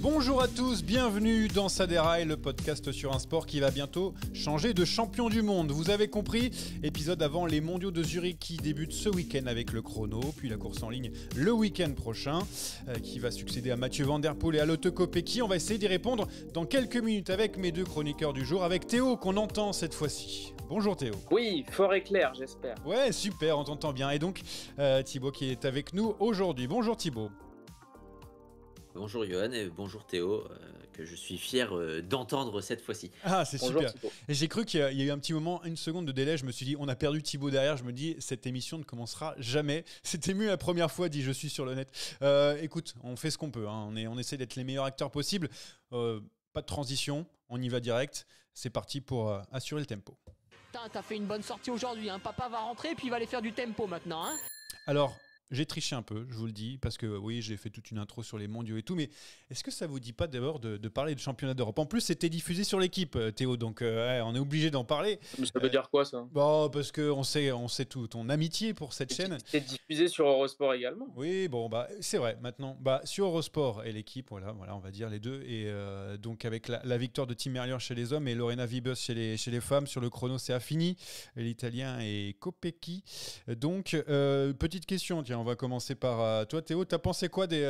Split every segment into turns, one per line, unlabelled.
Bonjour à tous, bienvenue dans Ça déraille, le podcast sur un sport qui va bientôt changer de champion du monde. Vous avez compris, épisode avant les mondiaux de Zurich qui débutent ce week-end avec le chrono, puis la course en ligne le week-end prochain, qui va succéder à Mathieu Van Der Poel et à Lotte Kopecky. On va essayer d'y répondre dans quelques minutes avec mes deux chroniqueurs du jour, avec Théo qu'on entend cette fois-ci. Bonjour Théo.
Oui, fort et clair, j'espère.
Ouais, super, on t'entend bien. Et donc Thibaut qui est avec nous aujourd'hui. Bonjour Thibaut.
Bonjour Johan et bonjour Théo, que je suis fier d'entendre cette fois-ci.
Ah, c'est
Bonjour,
super. Et j'ai cru qu'il y a eu un petit moment, une seconde de délai. Je me suis dit, on a perdu Thibaut derrière. Je me dis, cette émission ne commencera jamais. C'était mieux la première fois, dit je suis sur le net. Écoute, on fait ce qu'on peut. Hein. On essaie d'être les meilleurs acteurs possibles. Pas de transition, on y va direct. C'est parti pour assurer le tempo.
T'as fait une bonne sortie aujourd'hui. Hein. Papa va rentrer puis il va aller faire du tempo maintenant. Hein.
Alors, j'ai triché un peu, je vous le dis, parce que oui, j'ai fait toute une intro sur les mondiaux et tout, mais est-ce que ça vous dit pas d'abord de parler de championnat d'Europe ? En plus, c'était diffusé sur l'équipe, Théo, donc on est obligé d'en parler.
Ça veut dire quoi, ça ?
Bon, parce qu'on sait tout ton amitié pour cette chaîne.
C'est diffusé sur Eurosport également.
Oui, bon, bah, c'est vrai, maintenant. Bah, sur Eurosport et l'équipe, voilà, on va dire les deux. Et donc, avec la victoire de Tim Merlier chez les hommes et Lorena Wiebes chez les femmes, sur le chrono, c'est Affini, l'Italien, et Kopecky. Donc, petite question, tiens, on va commencer par toi, Théo. T'as pensé quoi des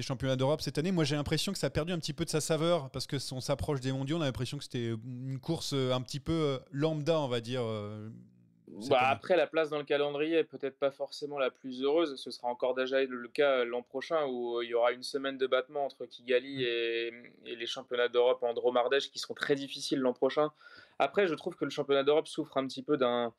championnats d'Europe cette année ? Moi, j'ai l'impression que ça a perdu un petit peu de sa saveur parce que on s'approche des mondiaux. On a l'impression que c'était une course un petit peu lambda, on va dire.
Après, la place dans le calendrier est peut-être pas forcément la plus heureuse. Ce sera encore déjà le cas l'an prochain où il y aura une semaine de battement entre Kigali et les championnats d'Europe en Dromardèche qui seront très difficiles l'an prochain. Après, je trouve que le championnat d'Europe souffre un petit peu d'un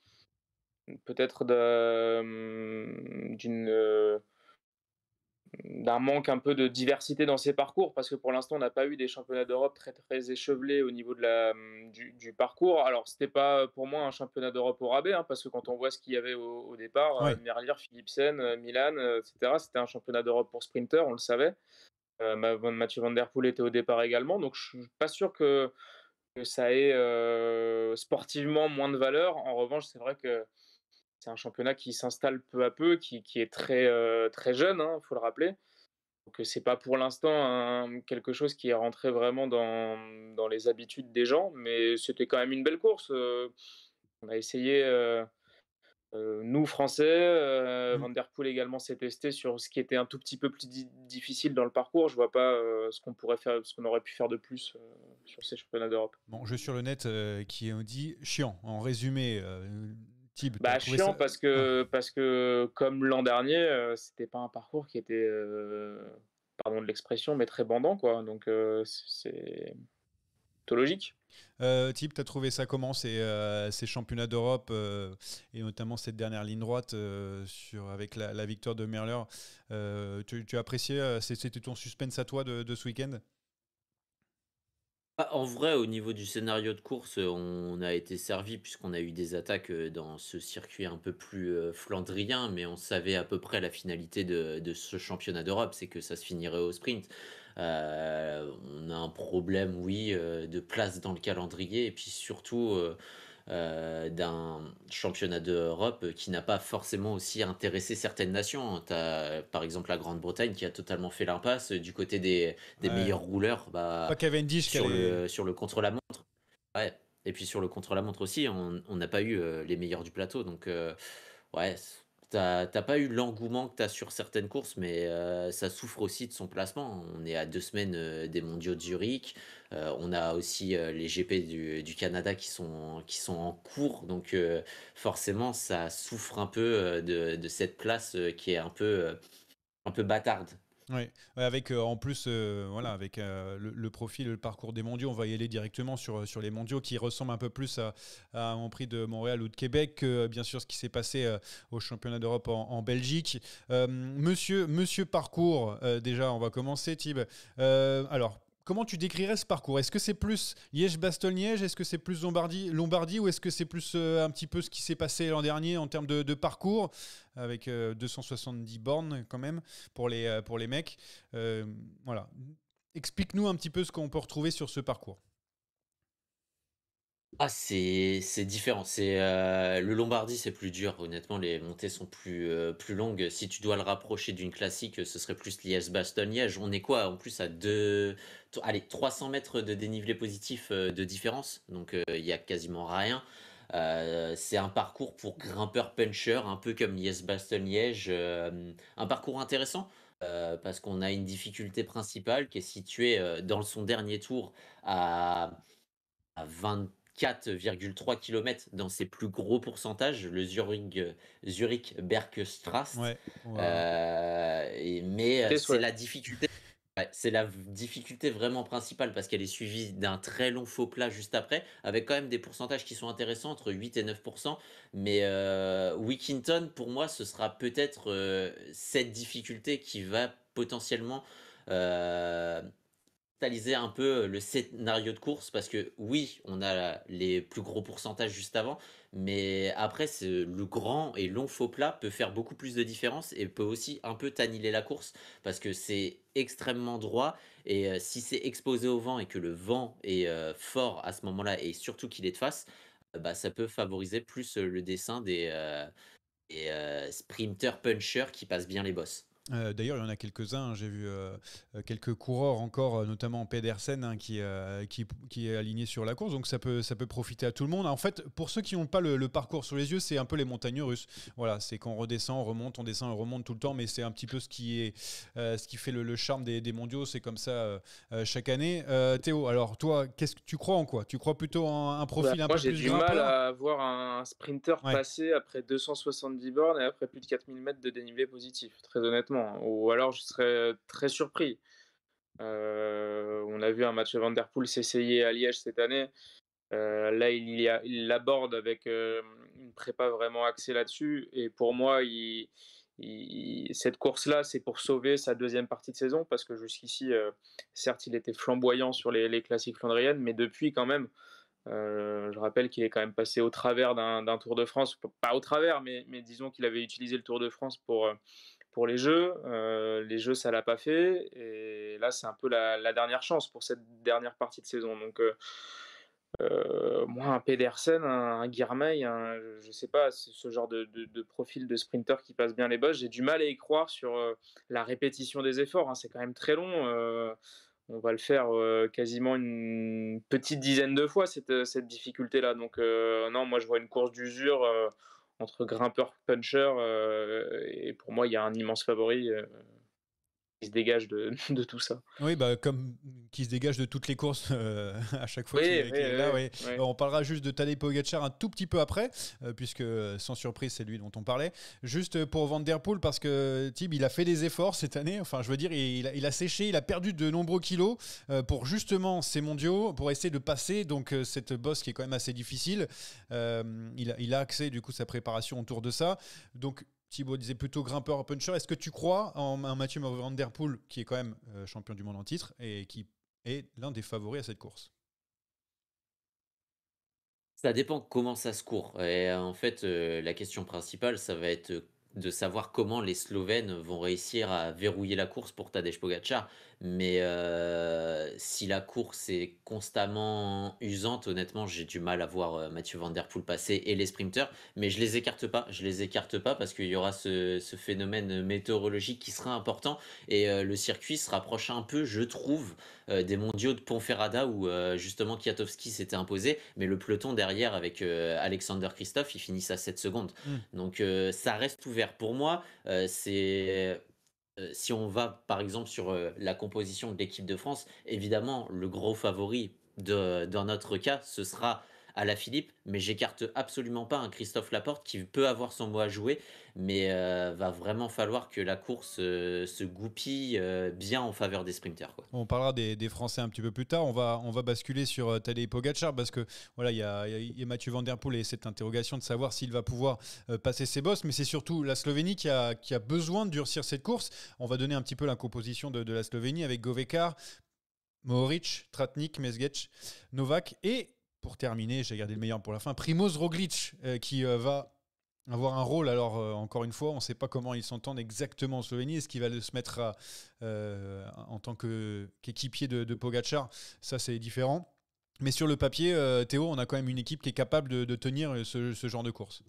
manque un peu de diversité dans ses parcours, parce que pour l'instant on n'a pas eu des championnats d'Europe très très échevelés au niveau du parcours. Alors c'était pas pour moi un championnat d'Europe au rabais, hein, parce que quand on voit ce qu'il y avait au départ,
Ouais.
Merlier, Philipsen, Milan, etc., c'était un championnat d'Europe pour sprinter, on le savait. Mathieu Van Der Poel était au départ également, donc je suis pas sûr que ça ait sportivement moins de valeur. En revanche, c'est vrai que c'est un championnat qui s'installe peu à peu, qui est très, très jeune, il faut le rappeler. Donc c'est pas pour l'instant quelque chose qui est rentré vraiment dans les habitudes des gens, mais c'était quand même une belle course. On a essayé, nous Français, Van Der Poel également s'est testé sur ce qui était un tout petit peu plus difficile dans le parcours. Je vois pas ce qu'on aurait pu faire de plus sur ces championnats d'Europe.
Bon, je suis sur le net qui dit chiant. En résumé, Thib,
Chiant parce que comme l'an dernier, c'était pas un parcours qui était, pardon de l'expression, mais très bandant, quoi. Donc c'est plutôt logique.
Thib, tu as trouvé ça comment ces championnats d'Europe et notamment cette dernière ligne droite avec la victoire de Merlier tu as apprécié, c'était ton suspense à toi de ce week-end ?
En vrai, au niveau du scénario de course, on a été servi puisqu'on a eu des attaques dans ce circuit un peu plus flandrien, mais on savait à peu près la finalité de ce championnat d'Europe, c'est que ça se finirait au sprint. On a un problème, oui, de place dans le calendrier et puis surtout d'un championnat d'Europe qui n'a pas forcément aussi intéressé certaines nations. T'as par exemple la Grande-Bretagne qui a totalement fait l'impasse du côté des meilleurs rouleurs.
Pas Cavendish
sur le contre-la-montre. Ouais. Et puis sur le contre-la-montre aussi, on n'a pas eu les meilleurs du plateau. Donc ouais, t'as pas eu l'engouement que t'as sur certaines courses, mais ça souffre aussi de son placement. On est à 2 semaines des mondiaux de Zurich. On a aussi les GP du Canada qui sont en cours. Donc forcément, ça souffre un peu de cette place qui est un peu bâtarde.
Oui, avec en plus, avec le profil, le parcours des mondiaux, on va y aller directement sur les mondiaux qui ressemblent un peu plus à un Grand Prix de Montréal ou de Québec que bien sûr ce qui s'est passé au championnat d'Europe en Belgique. Monsieur Parcours, déjà on va commencer, Thib. Alors, comment tu décrirais ce parcours ? Est-ce que c'est plus Liège-Bastogne-Liège ? Est-ce que c'est plus Lombardie ou est-ce que c'est plus un petit peu ce qui s'est passé l'an dernier en termes de parcours avec 270 bornes quand même pour les mecs. Voilà. Explique-nous un petit peu ce qu'on peut retrouver sur ce parcours.
Ah, c'est différent. Le Lombardie, c'est plus dur. Honnêtement, les montées sont plus longues. Si tu dois le rapprocher d'une classique, ce serait plus Liège-Bastogne-Liège. On est quoi? En plus, à allez, 300 mètres de dénivelé positif de différence. Donc, il y a quasiment rien. C'est un parcours pour grimpeurs punchers, un peu comme Liège-Bastogne-Liège. Un parcours intéressant. Parce qu'on a une difficulté principale qui est située dans son dernier tour à 24,3 kilomètres dans ses plus gros pourcentages, le Zurich-Bergstrasse.
Ouais,
Et
C'est
ouais.
la difficulté. Ouais, c'est la difficulté vraiment principale parce qu'elle est suivie d'un très long faux plat juste après, avec quand même des pourcentages qui sont intéressants, entre 8 et 9%. Mais Wikington, pour moi, ce sera peut-être cette difficulté qui va potentiellement euh, cristalliser un peu le scénario de course parce que oui, on a les plus gros pourcentages juste avant, mais après, le grand et long faux plat peut faire beaucoup plus de différence et peut aussi un peu t'annihiler la course parce que c'est extrêmement droit et si c'est exposé au vent et que le vent est fort à ce moment-là et surtout qu'il est de face, bah, ça peut favoriser plus le dessin des sprinters punchers qui passent bien les bosses.
D'ailleurs, il y en a quelques-uns, hein. J'ai vu quelques coureurs encore, notamment Pedersen, hein, qui est aligné sur la course, donc ça peut profiter à tout le monde. En fait, pour ceux qui n'ont pas le parcours sous les yeux, c'est un peu les montagnes russes. Voilà, c'est qu'on redescend, on remonte, on descend, on remonte tout le temps, mais c'est un petit peu ce qui fait le charme des mondiaux. C'est comme ça chaque année. Théo, alors toi, qu'est-ce que tu crois en quoi? Tu crois plutôt en un profil un
Moi,
peu
j'ai
plus
du mal
grimpeur?
à voir un sprinter
Ouais.
passer après 270 bornes et après plus de 4000 mètres de dénivelé positif, très honnêtement. Ou alors, je serais très surpris. On a vu un match Van Der Poel s'essayer à Liège cette année. Là, il l'aborde avec une prépa vraiment axée là-dessus. Et pour moi, cette course-là, c'est pour sauver sa deuxième partie de saison parce que jusqu'ici, certes, il était flamboyant sur les classiques flandriennes, mais depuis, quand même, je rappelle qu'il est quand même passé au travers d'un Tour de France, pas au travers, mais disons qu'il avait utilisé le Tour de France pour les Jeux. Les Jeux, ça l'a pas fait. Et là, c'est un peu la dernière chance pour cette dernière partie de saison. Donc, moi, un Pedersen, un Girmay, je sais pas, ce genre de profil de sprinter qui passe bien les bosses, j'ai du mal à y croire sur la répétition des efforts, hein. C'est quand même très long. On va le faire quasiment une petite dizaine de fois, cette difficulté-là. Donc, non, moi, je vois une course d'usure entre grimpeurs, punchers. Et pour moi, il y a un immense favori qui se dégage de tout ça.
Oui, bah, comme qui se dégage de toutes les courses à chaque fois
Oui,
qu'il est là.
oui,
Ouais.
oui.
On parlera juste de Tadej Pogacar un tout petit peu après, puisque sans surprise, c'est lui dont on parlait. Juste pour Van Der Poel, parce que Thib, il a fait des efforts cette année. Enfin, je veux dire, il a séché, il a perdu de nombreux kilos pour justement ces mondiaux, pour essayer de passer donc cette bosse qui est quand même assez difficile. Il a axé du coup sa préparation autour de ça. Donc Thibaut disait plutôt grimpeur puncher. Est-ce que tu crois en un Mathieu Van Der Poel qui est quand même champion du monde en titre et qui est l'un des favoris à cette course?
Ça dépend comment ça se court et en fait, la question principale, ça va être, de savoir comment les Slovènes vont réussir à verrouiller la course pour Tadej Pogacar. Mais, si la course est constamment usante, honnêtement, j'ai du mal à voir, Mathieu Van Der Poel passer et les sprinters. Mais je les écarte pas. Je les écarte pas parce qu'il y aura ce phénomène, météorologique qui sera important et le circuit se rapproche un peu, je trouve, des mondiaux de Ponferrada où justement Kwiatkowski s'était imposé, mais le peloton derrière avec Alexander Kristoff, ils finissent à 7 secondes.
Hmm.
Donc ça reste ouvert. Pour moi, si on va par exemple sur la composition de l'équipe de France, évidemment, le gros favori dans notre cas, ce sera Alaphilippe, mais j'écarte absolument pas un Christophe Laporte qui peut avoir son mot à jouer, mais va vraiment falloir que la course se goupille bien en faveur des sprinters, quoi.
On parlera des Français un petit peu plus tard. On va basculer sur Tadej Pogacar parce que voilà, il y a Mathieu Van Der Poel et cette interrogation de savoir s'il va pouvoir passer ses bosses, mais c'est surtout la Slovénie qui a besoin de durcir cette course. On va donner un petit peu la composition de la Slovénie avec Govekar, Mohoric, Tratnik, Mezgec, Novak et pour terminer, j'ai gardé le meilleur pour la fin, Primoz Roglic qui va avoir un rôle. Alors, encore une fois, on ne sait pas comment ils s'entendent exactement en Slovénie. Est-ce qu'il va se mettre en tant qu'équipier de Pogacar? Ça, c'est différent. Mais sur le papier, Théo, on a quand même une équipe qui est capable de tenir ce genre de course.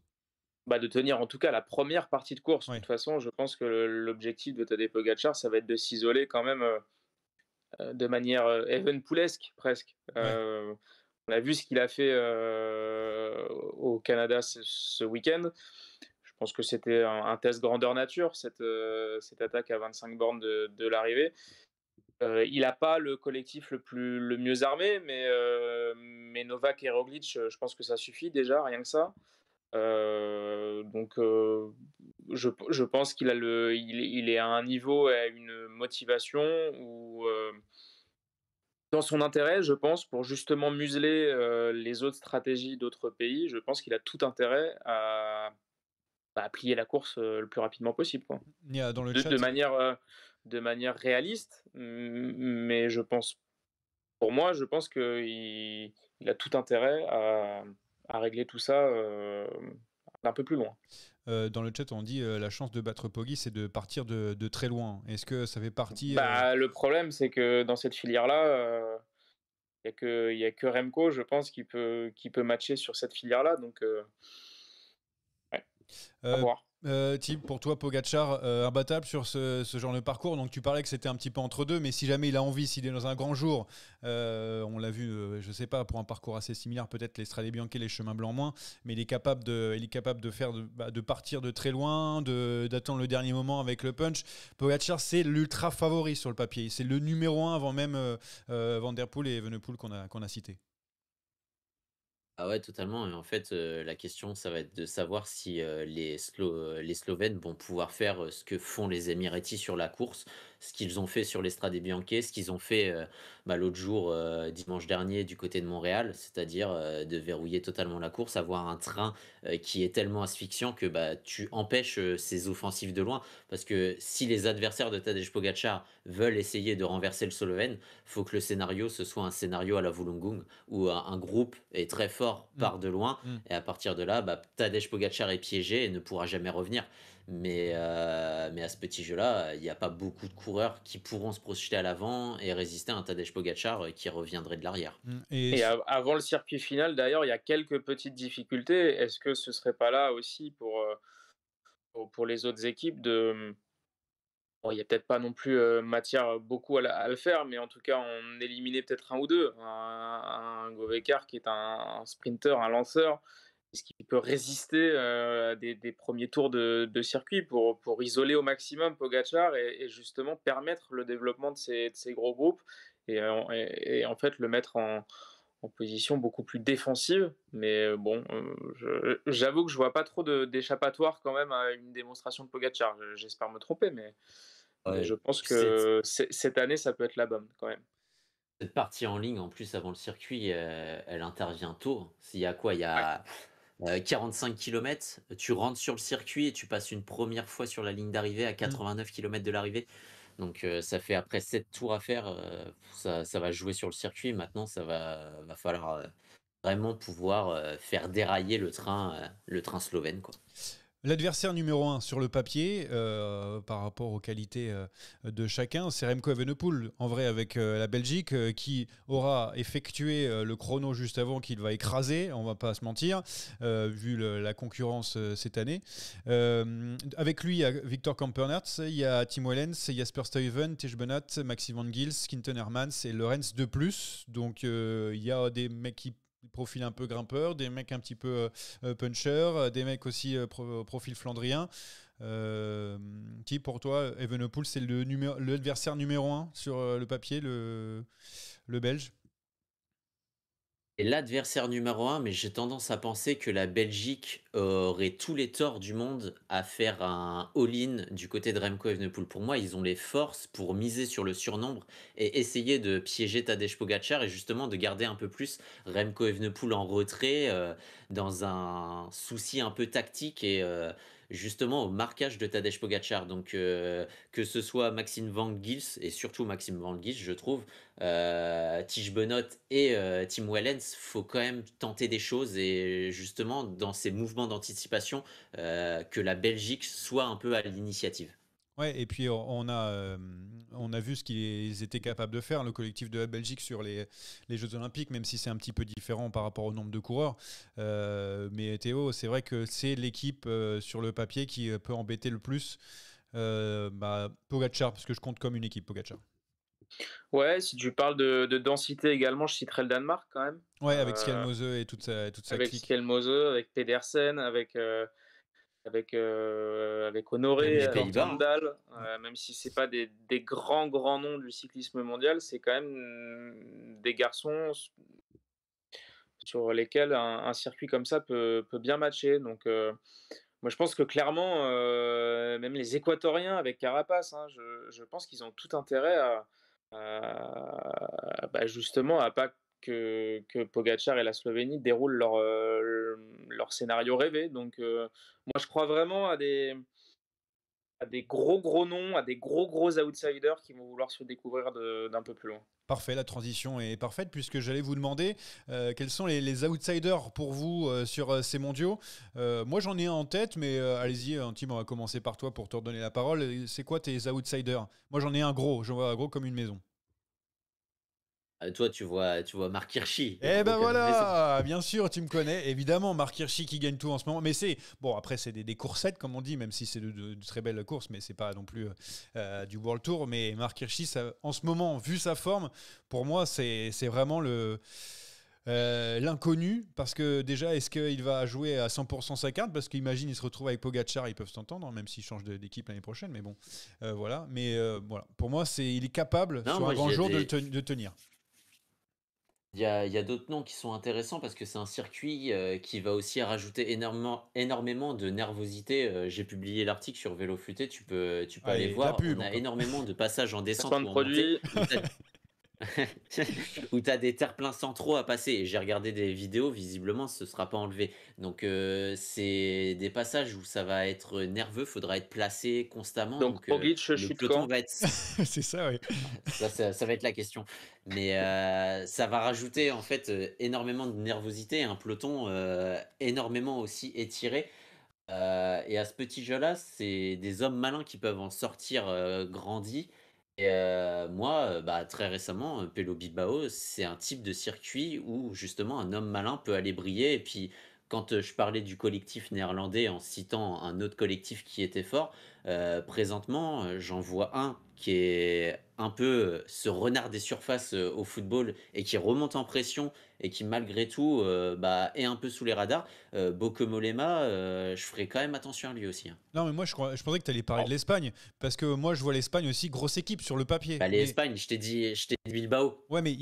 Bah, de tenir en tout cas la première partie de course. De
Ouais.
toute façon, je pense que l'objectif de Tadej Pogacar, ça va être de s'isoler quand même de manière Evenepoelesque presque.
Ouais.
On a vu ce qu'il a fait au Canada ce week-end. Je pense que c'était un test grandeur nature, cette attaque à 25 bornes de l'arrivée. Il n'a pas le collectif le mieux armé, mais Novak et Roglic, je pense que ça suffit déjà, rien que ça. Donc, je pense il est à un niveau, à une motivation où, dans son intérêt, je pense, pour justement museler les autres stratégies d'autres pays, je pense qu'il a tout intérêt à plier la course le plus rapidement possible, quoi.
Il y a dans le
De,
chat.
de manière réaliste, mais pour moi, je pense qu'il a tout intérêt à régler tout ça un peu plus loin.
Dans le chat, on dit la chance de battre Poggi, c'est de partir de très loin. Est-ce que ça fait partie
Bah, le problème, c'est que dans cette filière-là, il y a que Remco, je pense, qui peut matcher sur cette filière-là. Donc, ouais, à voir.
Tim, pour toi, Pogacar, imbattable sur ce genre de parcours. Donc, tu parlais que c'était un petit peu entre deux, mais si jamais il a envie, s'il est dans un grand jour, on l'a vu, je sais pas, pour un parcours assez similaire, peut-être les Strade Bianche, les chemins blancs moins, mais il est capable de faire, de partir de très loin, d'attendre le dernier moment avec le punch. Pogacar, c'est l'ultra favori sur le papier. C'est le numéro 1 avant même Van Der Poel et Evenepoel qu'on a cité.
Ah ouais, totalement. Et en fait, la question, ça va être de savoir si les Slovènes vont pouvoir faire ce que font les Emiratis sur la course, ce qu'ils ont fait sur l'Estrade Bianche, ce qu'ils ont fait l'autre jour, dimanche dernier, du côté de Montréal, c'est-à-dire de verrouiller totalement la course, avoir un train qui est tellement asphyxiant que bah, tu empêches ces offensives de loin. Parce que si les adversaires de Tadej Pogacar veulent essayer de renverser le Slovène, faut que le scénario, ce soit un scénario à la Wollongong où un groupe est très fort, part de loin, et à partir de là, bah, Tadej Pogacar est piégé et ne pourra jamais revenir. Mais à ce petit jeu-là, il n'y a pas beaucoup de coureurs qui pourront se projeter à l'avant et résister à un Tadej Pogacar qui reviendrait de l'arrière.
Et avant le circuit final, d'ailleurs, il y a quelques petites difficultés. Est-ce que ce serait pas là aussi pour les autres équipes de... Bon, il n'y a peut-être pas non plus matière beaucoup à le faire, mais en tout cas, en éliminer peut-être un ou deux. Un Govekar qui est un sprinter, un lanceur, est-ce qu'il peut résister à des premiers tours de circuit pour isoler au maximum Pogacar et justement permettre le développement de ces gros groupes et en fait le mettre en position beaucoup plus défensive. Mais bon, j'avoue que je vois pas trop d'échappatoire quand même à une démonstration de Pogacar. J'espère me tromper, mais je pense que cette année, ça peut être la bonne quand même.
Cette partie en ligne, en plus, avant le circuit, elle intervient tôt. S'il y a quoi? Il y a 45 km, tu rentres sur le circuit et tu passes une première fois sur la ligne d'arrivée à 89 km de l'arrivée. Donc ça fait après 7 tours à faire, ça va jouer sur le circuit. Maintenant, va falloir vraiment pouvoir faire dérailler le train slovène, quoi.
L'adversaire numéro 1 sur le papier, par rapport aux qualités de chacun, c'est Remco Evenepoel, en vrai, avec la Belgique, qui aura effectué le chrono juste avant, qu'il va écraser, on va pas se mentir, vu la concurrence cette année. Avec lui, il y a Victor Kampenaerts, il y a Tim Wellens, Jasper Stuyven, Tej Benoot, Maxime Van Gils, Quinten Hermans et Lorenz de plus. Donc il y a des mecs qui profil un peu grimpeur, des mecs un petit peu puncher, des mecs aussi profil flandrien. Qui pour toi, Evenepoel, c'est l'adversaire numéro 1 sur le papier, le Belge?
Et l'adversaire numéro 1, mais j'ai tendance à penser que la Belgique aurait tous les torts du monde à faire un all-in du côté de Remco Evenepoel. Pour moi, ils ont les forces pour miser sur le surnombre et essayer de piéger Tadej Pogacar et justement de garder un peu plus Remco Evenepoel en retrait dans un souci un peu tactique et justement au marquage de Tadej Pogacar. Donc que ce soit Maxime Van Gils et surtout Maxime Van Gils, je trouve, Tige Benoot et Tim Wellens, faut quand même tenter des choses et justement dans ces mouvements d'anticipation que la Belgique soit un peu à l'initiative.
Ouais, et puis on a vu ce qu'ils étaient capables de faire, le collectif de la Belgique sur les Jeux Olympiques, même si c'est un petit peu différent par rapport au nombre de coureurs. Mais Théo, c'est vrai que c'est l'équipe sur le papier qui peut embêter le plus Pogacar, parce que je compte comme une équipe Pogacar.
Ouais, si tu parles de densité également, je citerai le Danemark quand même.
Ouais, avec Skelmose et toute sa
Avec
clique.
Skelmose, avec Pedersen, avec
Même
Honoré,
les
avec
Pays-Bas,
Van
hein.
Daal, même si c'est pas des grands noms du cyclisme mondial, c'est quand même des garçons sur lesquels un circuit comme ça peut bien matcher. Donc, moi, je pense que clairement, même les Équatoriens avec Carapace, hein, je pense qu'ils ont tout intérêt justement à pas que Pogacar et la Slovénie déroulent leur scénario rêvé. Donc, moi, je crois vraiment à des gros noms, à des gros outsiders qui vont vouloir se découvrir d'un peu plus loin.
Parfait, la transition est parfaite puisque j'allais vous demander quels sont les outsiders pour vous sur ces mondiaux. Moi j'en ai un en tête, mais allez-y Tim, on va commencer par toi pour te redonner la parole. C'est quoi tes outsiders? Moi j'en ai un gros, j'en vois un gros comme une maison.
Toi, tu vois Marc Hirschi,
Eh
gros
ben
comme une maison.
voilà, bien sûr, tu me connais. Évidemment, Marc Hirschi qui gagne tout en ce moment. Mais c'est bon, après c'est des coursettes comme on dit, même si c'est de très belles courses, mais c'est pas non plus du World Tour. Mais Marc Hirschi, en ce moment, vu sa forme, pour moi c'est vraiment l'inconnu, parce que déjà, est-ce qu'il va jouer à 100% sa carte? Parce qu'imagine, il se retrouve avec Pogacar, ils peuvent s'entendre, même s'il change d'équipe l'année prochaine. Mais bon, voilà. Mais voilà, pour moi, il est capable
Non,
sur un
moi,
grand jour de tenir.
il y a d'autres noms qui sont intéressants parce que c'est un circuit qui va aussi rajouter énormément de nervosité. J'ai publié l'article sur Vélo Futé, tu peux aller
Allez, de la
voir.
pub
On a
encore.
énormément de passages en descente
Placement de
ou en montée
produits.
où tu as des terre-pleins centraux à passer. Et j'ai regardé des vidéos, visiblement, ce ne sera pas enlevé. Donc, c'est des passages où ça va être nerveux, faudra être placé constamment.
Donc,
Donc,
Roglic
le
chute
peloton
quand?
va être
C'est ça, oui.
ça va être la question. Mais ça va rajouter en fait énormément de nervosité, un peloton énormément aussi étiré. Et à ce petit jeu-là, c'est des hommes malins qui peuvent en sortir grandis. Et moi, très récemment, Pello Bilbao, c'est un type de circuit où justement un homme malin peut aller briller. Et puis, quand je parlais du collectif néerlandais en citant un autre collectif qui était fort, présentement, j'en vois un qui est un peu ce renard des surfaces au football et qui remonte en pression et qui malgré tout est un peu sous les radars. Bauke Mollema, je ferai quand même attention à lui aussi, hein.
Non, mais moi, je pensais que tu allais parler de l'Espagne, parce que moi, je vois l'Espagne aussi grosse équipe sur le papier.
Bah, l'Espagne, je t'ai dit Bilbao.
Ouais, mais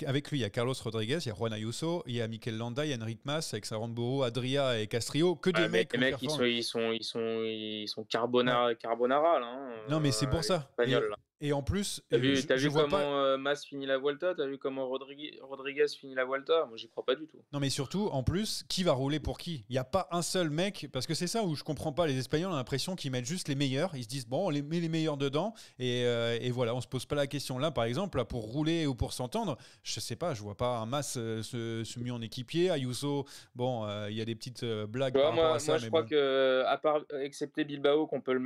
avec lui, il y a Carlos Rodriguez, il y a Juan Ayuso, il y a Mikel Landa, il y a Enric Mas, avec Saramburu, Adria et Castrillo, que des
Ouais, mais
mecs
les
qui vont
mecs,
faire fort.
ils sont
Ouais.
carbonara là, hein,
Non, mais c'est pour
les
ça.
Espagnols, là.
Et en plus,
T'as
je
vu
vois pas.
comment Mas finit la Vuelta? T'as vu comment Rodriguez finit la Vuelta? Moi, j'y crois pas du tout.
Non, mais surtout, en plus, qui va rouler pour qui? Il n'y a pas un seul mec, parce que c'est ça où je comprends pas. Les Espagnols ont l'impression qu'ils mettent juste les meilleurs. Ils se disent, bon, on met les meilleurs dedans, et voilà, on se pose pas la question. Là, par exemple, là, pour rouler ou pour s'entendre, je sais pas, je vois pas un Mas se mis en équipier. Ayuso, bon, il y a des petites blagues
Tu vois,
par rapport à
moi,
ça,
je
mais
crois
bon.
que, à part, excepté Bilbao, qu'on peut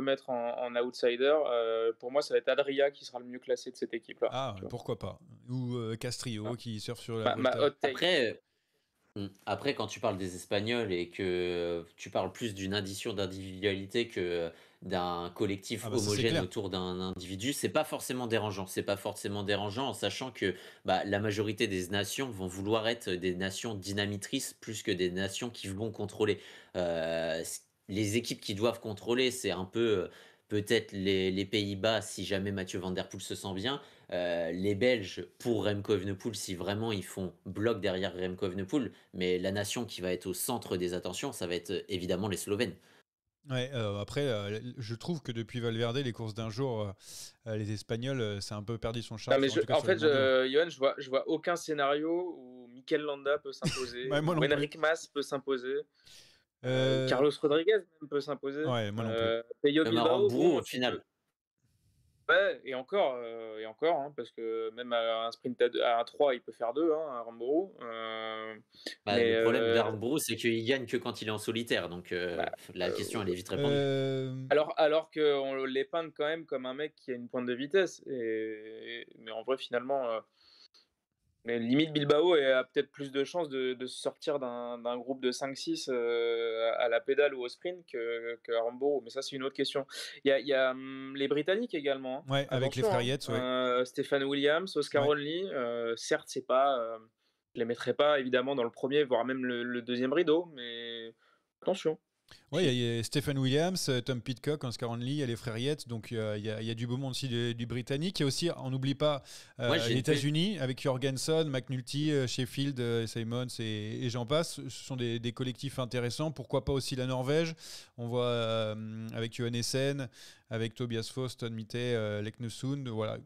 mettre en outsider, pour moi, ça va être Adria qui sera le mieux classé de cette équipe-là.
Ah,
Tu vois.
pourquoi pas? Ou Castrillo
Voilà.
qui surfe sur la
Ma
Volta.
hot take.
Après, quand tu parles des Espagnols et que tu parles plus d'une addition d'individualité que d'un collectif
Ah, bah ça, c'est
homogène
clair.
autour d'un individu, c'est pas forcément dérangeant. C'est pas forcément dérangeant en sachant que la majorité des nations vont vouloir être des nations dynamitrices plus que des nations qui vont contrôler. Les équipes qui doivent contrôler, c'est un peu peut-être les Pays-Bas si jamais Mathieu Van Der Poel se sent bien, les Belges pour Remco Evenepoel si vraiment ils font bloc derrière Remco Evenepoel, mais la nation qui va être au centre des attentions, ça va être évidemment les Slovènes.
Ouais, après, je trouve que depuis Valverde, les courses d'un jour, les Espagnols, c'est un peu perdu son
Non,
charme,
mais
en tout cas
en
sur les
fait,
mondiaux.
Johan, je vois aucun scénario où Mikel Landa peut s'imposer,
Ouais, moi
où
non plus.
Enric Mas peut s'imposer, où
Euh,
Carlos Rodriguez même peut s'imposer,
ouais, moi non plus.
Pello
Même un
Bilbao,
Rambourou
bon,
au final.
Ouais, et encore, hein, parce que même à un sprint à un 3, il peut faire 2, hein, à Ramboro.
Bah,
Mais
le problème d'Armbrough, c'est qu'il gagne que quand il est en solitaire, donc
bah,
la question, elle est vite répondue.
Euh,
alors qu'on l'épingle quand même comme un mec qui a une pointe de vitesse. Mais en vrai, finalement, mais limite Bilbao a peut-être plus de chances de se sortir d'un groupe de 5-6 à la pédale ou au sprint que Aramburu. Mais ça, c'est une autre question. Il y a les Britanniques également, hein.
ouais, avec les frères
Attention,
Yates, ouais.
hein. Stéphane Williams, Oscar
Ouais.
Onley, certes, c'est pas, je les mettrais pas évidemment dans le premier, voire même le deuxième rideau, mais attention.
Ouais, il y a Stephen Williams, Tom Pidcock, Oscar Onley, il y a les frères Yates, donc il y a du beau monde aussi du Britannique. Il y a aussi, on n'oublie pas,
Moi,
les États-Unis avec Jorgensen, McNulty, Sheffield, Simons et j'en passe. Ce sont des collectifs intéressants. Pourquoi pas aussi la Norvège? On voit avec Johannessen, avec Tobias Foss, Ton Mitte, Leknesund. Voilà,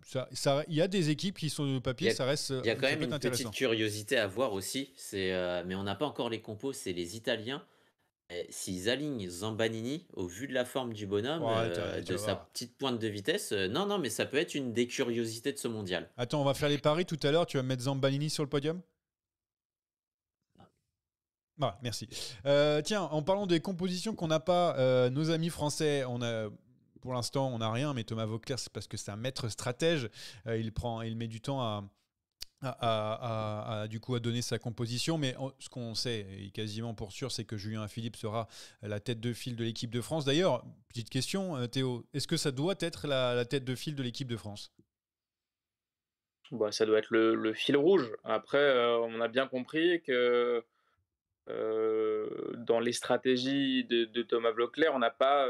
il y a des équipes qui sont au
Il
papier,
y a,
ça reste,
il y a quand
ça
même
peut être
une petite
intéressant.
curiosité à voir aussi, mais on n'a pas encore les compos, c'est les Italiens. S'ils alignent Zambanini, au vu de la forme du bonhomme,
Ouais, tu
de
vas
sa
voir.
petite pointe de vitesse, non, non, mais ça peut être une des curiosités de ce mondial.
Attends, on va faire les paris tout à l'heure. Tu vas mettre Zambanini sur le podium? Ah, merci. Tiens, en parlant des compositions qu'on n'a pas, nos amis français, pour l'instant, on n'a rien, mais Thomas Voeckler, c'est parce que c'est un maître stratège. Il met du temps du coup, à donner sa composition, mais ce qu'on sait, et quasiment pour sûr, c'est que Julien Philippe sera la tête de file de l'équipe de France. D'ailleurs, petite question, Théo, est-ce que ça doit être la tête de file de l'équipe de France?
Bah, ça doit être le fil rouge. Après, on a bien compris que dans les stratégies de Thomas Voeckler, on n'a pas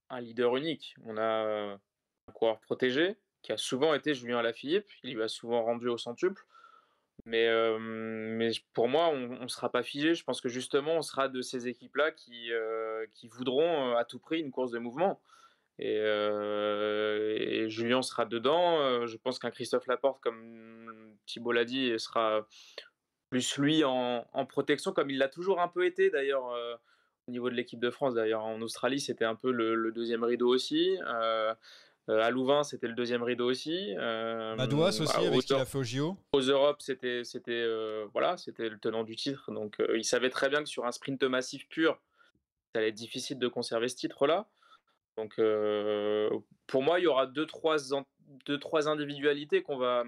un leader unique. On a un coureur protégé qui a souvent été Julien Alaphilippe. Il lui a souvent rendu au centuple. Mais pour moi, on ne sera pas figé. Je pense que justement, on sera de ces équipes-là qui voudront à tout prix une course de mouvement. Et Julien sera dedans. Je pense qu'un Christophe Laporte, comme Thibault l'a dit, sera plus lui en protection, comme il l'a toujours un peu été d'ailleurs au niveau de l'équipe de France. D'ailleurs, en Australie, c'était un peu le deuxième rideau aussi. À Louvain, c'était le deuxième rideau aussi.
Madouas aussi, avec
Aux,
ce qu'il a fait au JO.
aux Europes, voilà, c'était le tenant du titre. Donc, il savait très bien que sur un sprint massif pur, ça allait être difficile de conserver ce titre-là. Donc, pour moi, il y aura deux, trois individualités qu'on va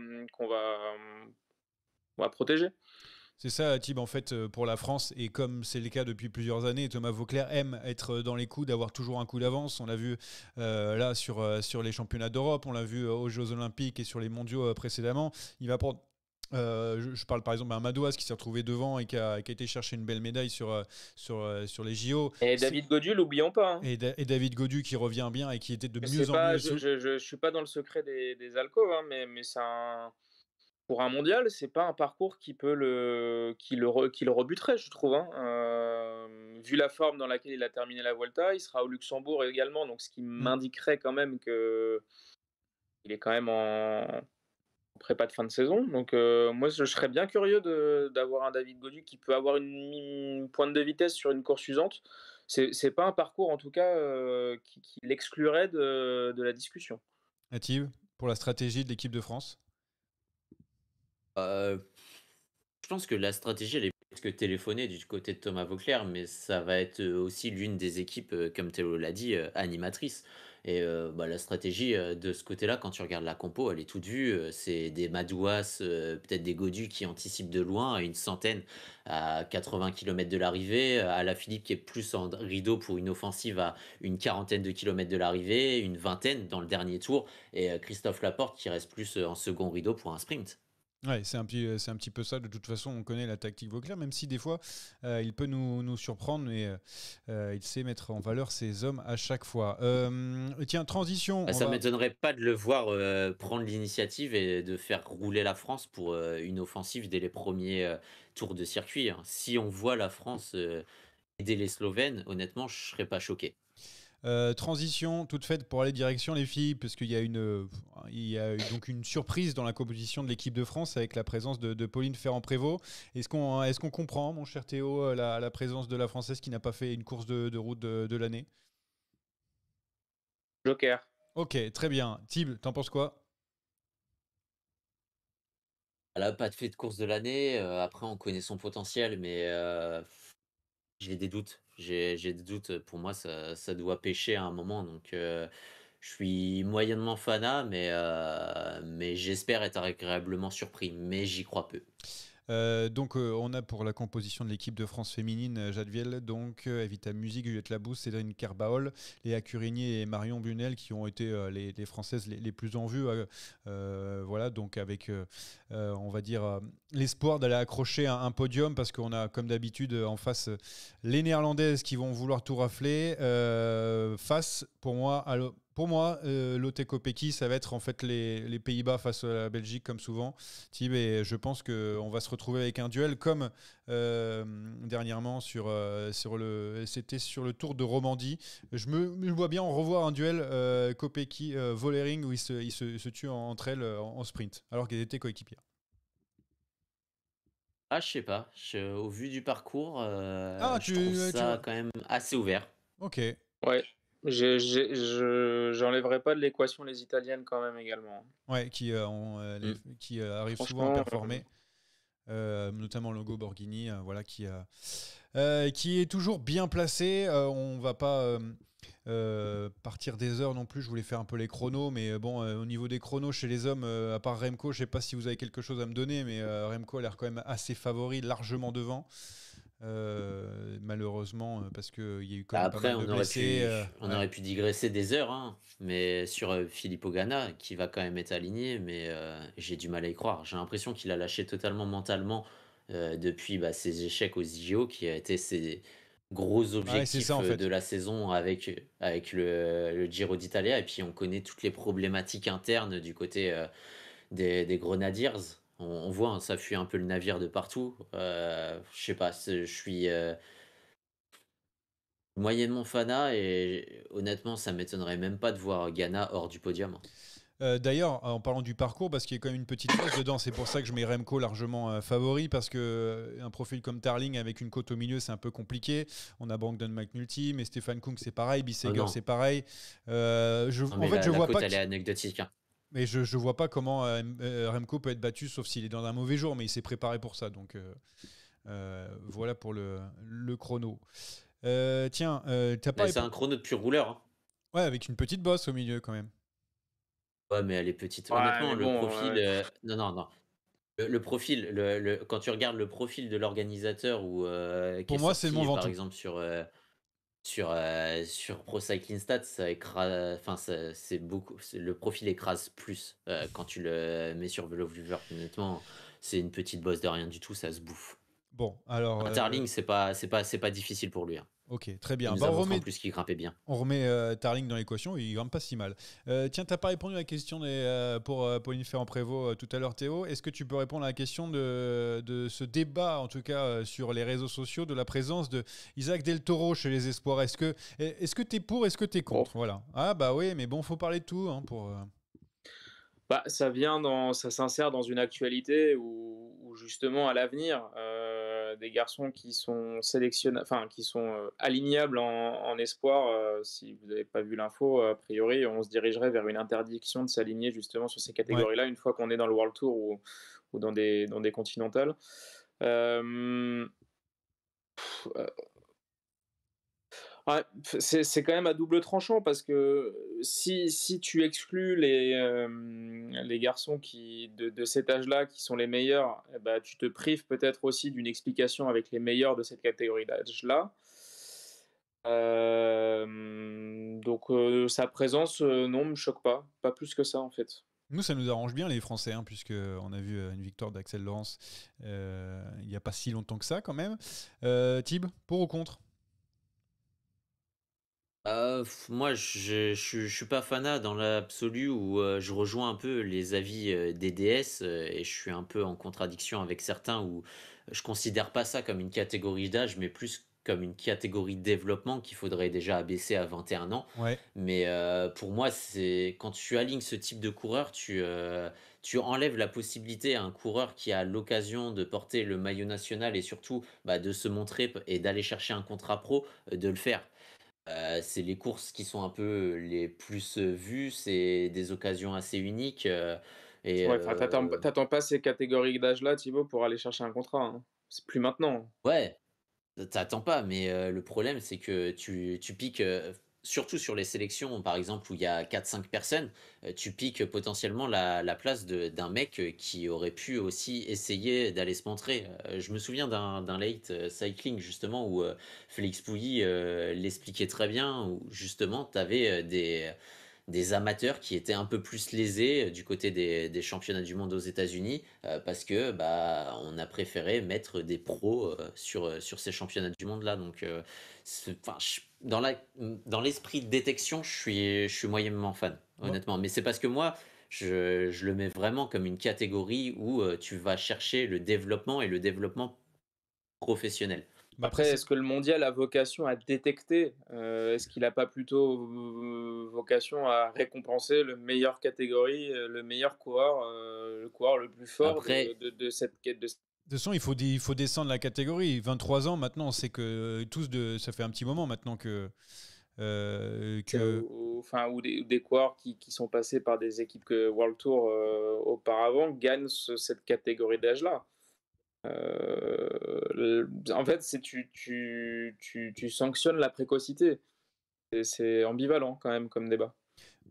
protéger.
C'est ça, Thib, en fait, pour la France, et comme c'est le cas depuis plusieurs années, Thomas Voeckler aime être dans les coups, d'avoir toujours un coup d'avance. On l'a vu là sur les championnats d'Europe, on l'a vu aux Jeux Olympiques et sur les mondiaux précédemment. Il va prendre. Je parle par exemple d'un Madouas qui s'est retrouvé devant et qui a été chercher une belle médaille sur les JO.
Et David Godu, l'oublions pas, hein.
Et David Godu qui revient bien et qui était de
Je
mieux
sais
en
pas,
mieux.
je suis pas dans le secret des alcôves, hein, mais pour un mondial, c'est pas un parcours qui le rebuterait, je trouve, hein. Vu la forme dans laquelle il a terminé la Vuelta, il sera au Luxembourg également, donc ce qui
Mm.
m'indiquerait quand même que il est quand même en prépa de fin de saison. Donc moi, je serais bien curieux d'avoir un David Godu qui peut avoir une pointe de vitesse sur une course usante. C'est pas un parcours, en tout cas, qui l'exclurait de la discussion.
Thib, pour la stratégie de l'équipe de France.
Euh, je pense que la stratégie, elle est presque téléphonée du côté de Thomas Voeckler, mais ça va être aussi l'une des équipes, comme Théo l'a dit, animatrice. Et bah, la stratégie de ce côté-là, quand tu regardes la compo, elle est toute vue. C'est des Madouas, peut-être des Godus qui anticipent de loin, à une centaine, à 80 km de l'arrivée. À la Philippe qui est plus en rideau pour une offensive à une quarantaine de kilomètres de l'arrivée, une vingtaine dans le dernier tour. Et Christophe Laporte qui reste plus en second rideau pour un sprint.
Ouais, c'est un petit peu ça. De toute façon, on connaît la tactique Vauclair, même si des fois, il peut nous surprendre, mais il sait mettre en valeur ses hommes à chaque fois. Tiens, transition.
Bah, ça m'étonnerait pas de le voir prendre l'initiative et de faire rouler la France pour une offensive dès les premiers tours de circuit, hein. Si on voit la France aider les Slovènes, honnêtement, je serais pas choqué.
Transition toute faite pour aller direction les filles, parce qu'il y a donc une surprise dans la composition de l'équipe de France avec la présence de Pauline Ferrand-Prévot. Est-ce qu'on comprend, mon cher Théo, la présence de la Française qui n'a pas fait une course de route de l'année?
Joker.
Ok, très bien. Tib, t'en penses quoi?
Elle a pas de fait de course de l'année. Après, on connaît son potentiel, mais j'ai des doutes. J'ai des doutes. Pour moi, ça doit pêcher à un moment. Donc, je suis moyennement fanat, mais j'espère être agréablement surpris. Mais j'y crois peu.
Donc, on a pour la composition de l'équipe de France féminine Jade Viel, donc Evita Music, Juliette Labousse, Cédrine Kerbaol, Léa Curigny et Marion Bunel qui ont été les Françaises les plus en vue. Voilà, donc avec, on va dire, l'espoir d'aller accrocher un podium parce qu'on a, comme d'habitude, en face les Néerlandaises qui vont vouloir tout rafler. Face, pour moi, Lotte Kopecky, ça va être en fait les Pays-Bas face à la Belgique, comme souvent. Tib, et je pense qu'on va se retrouver avec un duel comme dernièrement c'était sur le Tour de Romandie. Je me vois bien en revoir un duel Kopecky-Vollering où ils se tuent entre elles en sprint, alors qu'elles étaient coéquipières.
Ah, je sais pas. Au vu du parcours,
Ah,
je trouve
tu
ça
vois.
quand même assez ouvert.
Ok.
Ouais. J'enlèverai pas de l'équation les Italiennes quand même également.
Ouais,
Mm.
qui arrivent souvent à
Franchement,
performer. Notamment Longo Borghini, voilà, qui est toujours bien placé. On va pas partir des heures non plus. Je voulais faire un peu les chronos, mais bon, au niveau des chronos chez les hommes, à part Remco, je sais pas si vous avez quelque chose à me donner, mais Remco a l'air quand même assez favori, largement devant. Malheureusement, parce qu'il y a eu quand même pas
Après,
mal de blessés.
on
Ouais.
aurait pu digresser des heures, hein, mais sur Filippo Ganna, qui va quand même être aligné, mais j'ai du mal à y croire. J'ai l'impression qu'il a lâché totalement mentalement depuis ses échecs aux JO, qui a été ses gros
Ouais, c'est ça
objectifs
en
de
fait.
la saison avec le Giro d'Italia. Et puis, on connaît toutes les problématiques internes du côté des Grenadiers. On voit, hein, ça fuit un peu le navire de partout. Je sais pas, je suis moyennement fanat et honnêtement, ça m'étonnerait même pas de voir Ghana hors du podium, hein.
D'ailleurs, en parlant du parcours, parce qu'il y a quand même une petite bosse dedans, c'est pour ça que je mets Remco largement favori, parce que un profil comme Tarling avec une côte au milieu, c'est un peu compliqué. On a Brandon McNulty, mais Stéphane Kung, c'est pareil,
Oh
Bissegger, c'est
non,
pareil.
non
En
mais
fait, je
la
vois
cote,
pas
elle est anecdotique, hein.
mais je vois pas comment Remco peut être battu, sauf s'il est dans un mauvais jour, mais il s'est préparé pour ça. Donc voilà pour le chrono. Tiens, t'as pas
Mais c'est
répondu.
un chrono de pur rouleur, hein.
Ouais, avec une petite bosse au milieu quand même.
Ouais, mais elle est petite.
ouais,
Honnêtement,
mais
le
bon,
profil, non, non, non. Le profil, quand tu regardes le profil de l'organisateur ou qui
Pour
est
moi, c'est le Mont
sorti, par
Ventoux.
exemple, sur Pro Cycling Stats, ça écrase, enfin, le profil écrase plus quand tu le mets sur Velo Viewer. Honnêtement, c'est une petite bosse de rien du tout, ça se bouffe.
Bon, alors,
Interling, c'est pas difficile pour lui, hein.
ok, très
Il
bien.
nous
Bah,
a montré en plus qu'il grimpait bien.
on remet Tarling dans l'équation, il grimpe pas si mal. Tiens, t'as pas répondu à la question pour Pauline Ferrand-Prévot tout à l'heure, Théo. Est-ce que tu peux répondre à la question de ce débat, en tout cas sur les réseaux sociaux, de la présence de Isaac Del Toro chez les Espoirs? Est-ce que t'es pour, est-ce que t'es
bon.
contre? Voilà. Ah bah oui, mais bon, faut parler de tout hein, pour.
Bah, ça s'insère dans une actualité où justement à l'avenir, des garçons qui sont enfin qui sont alignables en espoir, si vous n'avez pas vu l'info, a priori, on se dirigerait vers une interdiction de s'aligner justement sur ces
Ouais.
catégories-là une fois qu'on est dans le World Tour ou dans des continentales. Euh, Ouais, c'est quand même à double tranchant parce que si tu exclus les garçons de cet âge-là qui sont les meilleurs, eh ben, tu te prives peut-être aussi d'une explication avec les meilleurs de cette catégorie d'âge-là. Donc sa présence, non, me choque pas plus que ça en fait.
Nous, ça nous arrange bien les Français, hein, puisque on a vu une victoire d'Axel Laurence il n'y a pas si longtemps que ça quand même. Tib, pour ou contre?
Moi, je suis pas fanat dans l'absolu où je rejoins un peu les avis des DS et je suis un peu en contradiction avec certains où je considère pas ça comme une catégorie d'âge, mais plus comme une catégorie de développement qu'il faudrait déjà abaisser à 21 ans.
Ouais.
Mais pour moi, c'est quand tu alignes ce type de coureur, tu enlèves la possibilité à un coureur qui a l'occasion de porter le maillot national et surtout de se montrer et d'aller chercher un contrat pro, de le faire. C'est les courses qui sont un peu les plus vues, c'est des occasions assez uniques. Et
Ouais, enfin, t'attends pas ces catégories d'âge-là, Thibaut, pour aller chercher un contrat, hein. C'est plus maintenant.
ouais, t'attends pas, mais le problème, c'est que tu piques, surtout sur les sélections, par exemple, où il y a 4 5 personnes, tu piques potentiellement la place d'un mec qui aurait pu aussi essayer d'aller se montrer. Je me souviens d'un late cycling, justement, où Félix Pouilly l'expliquait très bien, où justement, tu avais des amateurs qui étaient un peu plus lésés du côté des championnats du monde aux États-Unis parce que bah on a préféré mettre des pros sur ces championnats du monde là. Donc enfin, dans l'esprit de détection, je suis moyennement fan,
Moi,
honnêtement. Mais c'est parce que moi je le mets vraiment comme une catégorie où tu vas chercher le développement et le développement professionnel.
bah après,
Après, est-ce que le mondial a vocation à détecter? Est-ce qu'il a pas plutôt, vocation à récompenser le meilleur catégorie, le meilleur coureur, le coureur le plus fort
Après,
de cette quête de
de toute façon, il faut descendre la catégorie. 23 ans maintenant, on sait que ça fait un petit moment maintenant que
enfin, ou des coureurs qui sont passés par des équipes que World Tour, auparavant gagnent cette catégorie d'âge-là. En fait, c'est tu sanctionnes la précocité. C'est ambivalent quand même comme débat.